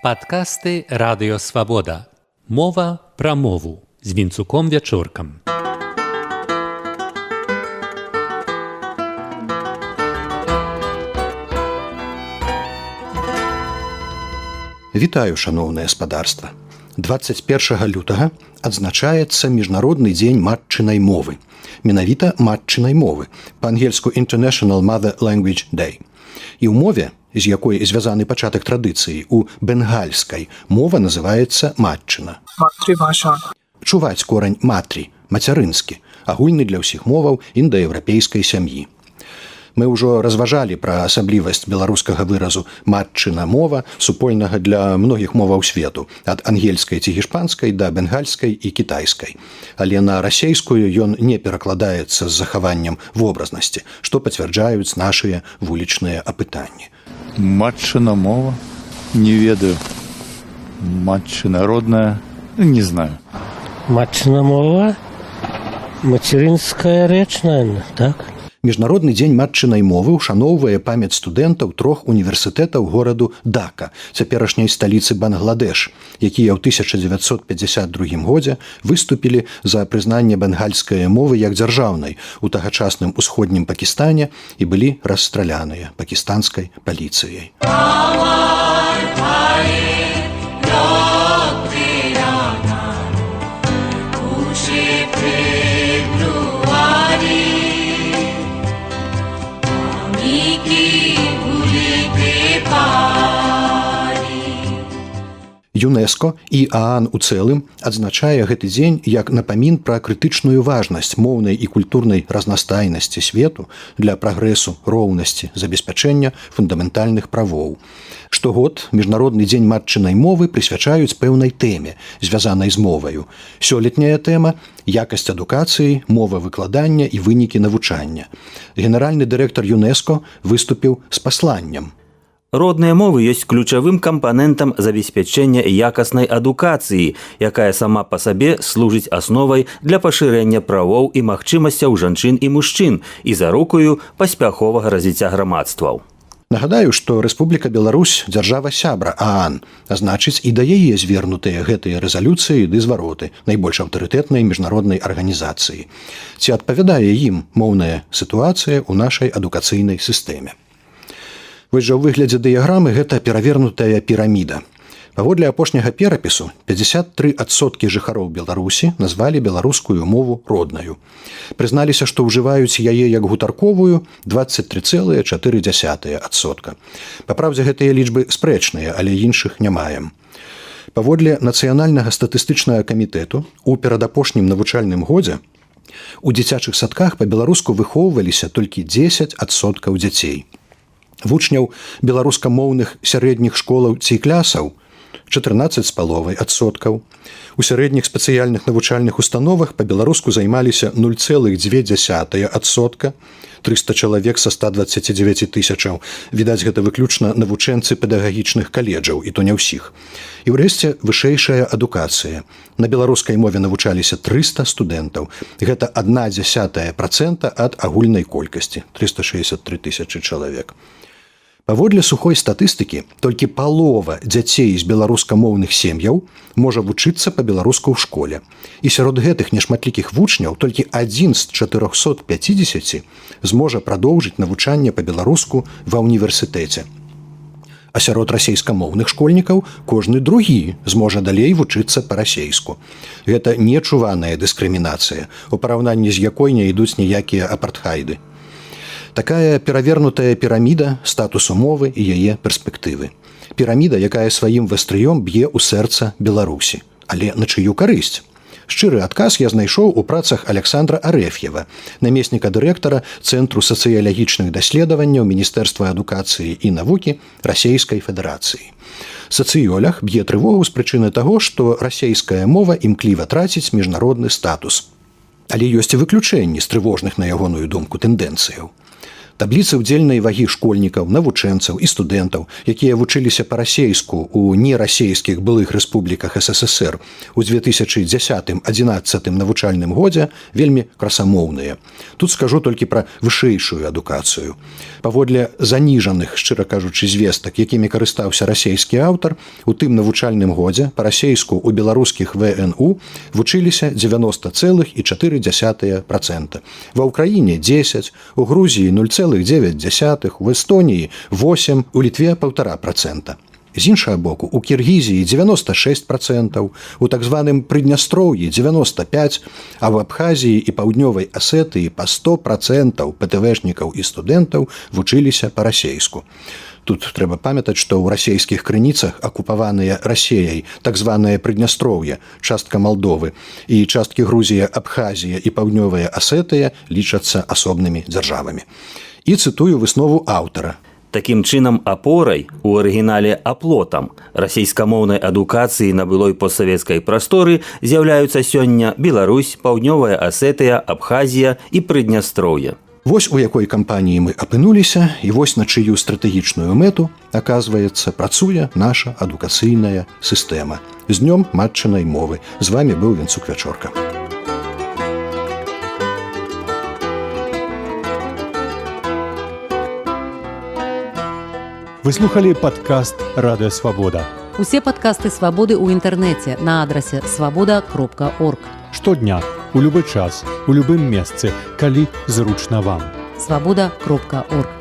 Падкасты Радыё Свабода. Мова пра мову з Вінцуком Вячоркам. Вітаю, шаноўнае спадарства. 21 лютага адзначаецца Міжнародны дзень матчынай мовы. Менавіта матчынай мовы, па-ангельску International Mother Language Day. І ў мове, з якой звязаны пачатак традыцыі, у бенгальскай мова называецца матчына. Чуваць корань матрі, мацярынскі, агульны для ўсіх моваў індаеўрапейскай сям'і. Мы ўжо разважалі пра асаблівасць беларускага выразу матчына мова, супольнага для многіх моваў свету, ад ангельскай ці гішпанскай да бенгальскай і кітайскай. Але на расейскую ён не перакладаецца з захаваннем вобразнасці, што пацвярджаюць нашыя вулічныя апытанні. Матчына мова? Не ведаю. Матчына родная? Не знаю. Матчына мова? Мацярынская рэч, наверное, так? Міжнародны дзень матчынай мовы ушаноўвае памяць студэнтаў 3 універсітэтаў гораду Дака, цяперашняй сталіцы Бангладеш, якія ў 1952 годзе выступілі за прызнанне бенгальскай мовы як дзяржаўнай у тагачасным усходнім Пакістане і былі расстраляныя пакістанскай паліцыяй. ЮНЕСКО і ААН у цэлым адзначае гэты дзень як напамін пра крытычную важнасць моўнай і культурнай разнастайнасці свету для прагрэсу, роўнасці, забеспячэння фундаментальных правоў. Штогод Міжнародны дзень матчынай мовы прысвячаюць пэўнай тэме, звязанай з моваю. Сёлетняя тэма – якасць адукацыі, мова выкладання і вынікі навучання. Генеральны дырэктар ЮНЕСКО выступіў з пасланнем. Родныя мовы ёсць ключавым кампанентам забеспячэння якаснай адукацыі, якая сама па сабе служыць асновай для пашырэння правоў і магчымасцяў жанчын і мужчын і зарукаю паспяховага развіцця грамадстваў. Нагадаю, што Рэспубліка Беларусь дзяржава-сябра ААН, а значыць і да яе звернутыя гэтыя рэзалюцыі ды звароты найбольш аўтарытэтнай міжнароднай арганізацыі. Ці адпавядае ім моўная сітуацыя ў нашай адукацыйнай сістэме? Вось жа ў выглядзе дыяграмы гэта перавернутая піраміда. Паводле апошняга перапісу 53% жыхароў Беларусі назвалі беларускую мову роднаю. Прызналіся, што ўжываюць яе як гутарковую 23,4%. Папраўдзе, гэтыя лічбы спрэчныя, але іншых не маем. Паводле Нацыянальнага статыстычнага камітэту у перадапошнім навучальным годзе у дзіцячых садках па-беларуску выхоўваліся толькі 10% дзяцей. Вучняў беларускамоўных сярэдніх школаў ці клясаў 14,5%. У сярэдніх спецыяльных навучальных установах па-беларуску займаліся 0,2%. 300 чалавек са 129 тысячаў. Відаць, гэта выключна навучэнцы педагагічных каледжаў, і то не ўсіх. І ўрэшце вышэйшая адукацыя. На беларускай мове навучаліся 300 студэнтаў. Гэта 0,1% ад агульнай колькасці 363 тысячы чалавек. Паводле сухой статыстыкі, толькі палова дзяцей з беларускамоўных сем'яў можа вучыцца па-беларуску ў школе. І сярод гэтых нешматлікіх вучняў толькі 1 з 450 зможа прадоўжыць навучанне па-беларуску ва ўніверсітэце. А сярод расейскамоўных школьнікаў кожны другі зможа далей вучыцца па-расейску. Гэта нечуваная дыскрымінацыя, у параўнанні з якой не ідуць ніякія апартхайды. Такая перавернутая піраміда статусу мовы і яе перспектывы. Піраміда, якая сваім вастрыём б'е ў сэрца Беларусі. Але на чыю карысць? Шчыры адказ я знайшоў у працах Александра Арэф'ева, намесніка дырэктара Цэнтру сацыялагічных даследаванняў Міністэрства адукацыі і навукі Расейскай Федэрацыі. Сацыёлаг б'е трывогу з прычыны таго, што расейская мова імкліва траціць міжнародны статус. Але ёсць і выключэнні з трывожных, на ягоную думку, тэндэнцыяў. Табліцы ўдзельнай вагі школьнікаў, навучэнцаў і студэнтаў, якія вучыліся па-расейску ў нерасейскіх былых рэспубліках СССР у 2010-11 навучальным годзе вельмі красамоўныя. Тут скажу толькі пра вышэйшую адукацыю. Паводле заніжаных, шчыра кажучы, звестак, якімі карыстаўся расейскі аўтар, у тым навучальным годзе па-расейску ў беларускіх ВНУ вучыліся 90,4%. Ва ўкраіне 10, у Грузіі 0,9, у Эстоніі 8, у Літве 1,5%. З іншага боку, у Кіргізіі 96%, у так званым Прыднястроўі 95%, а в Абхазіі і Паўднёвай Асетыі па 100% ПТВшнікаў і студэнтаў вучыліся па-расейску. Тут трэба памятаць, што ў расейскіх крыніцах акупаваныя Расеяй, так званае Прыднястроўе, частка Малдовы, і часткі Грузія, Абхазія і Паўднёвая Асетыя лічацца асобнымі дзяржавамі. І цытую выснову аўтара. Такім чынам, апорай, у арыгінале аплотам, расейскамоўнай адукацыі на былой постсавецкай прасторы з'яўляюцца сёння Беларусь, Паўднёвая Асетыя, Абхазія і Прыднястроўе. Вось у якой кампаніі мы апынуліся, і вось на чыю стратэгічную мэту, аказваецца, працуе наша адукацыйная сістэма. З днём матчынай мовы. З вамі быў Венцук Вячорка. Вы слухали падкаст «Радыё Свабода». Усе падкасты «Свабоды» ў інтэрнэце на адрасе свабода.орг. Штодня, у любы час, у любым месцы, калі зручна вам. свабода.орг.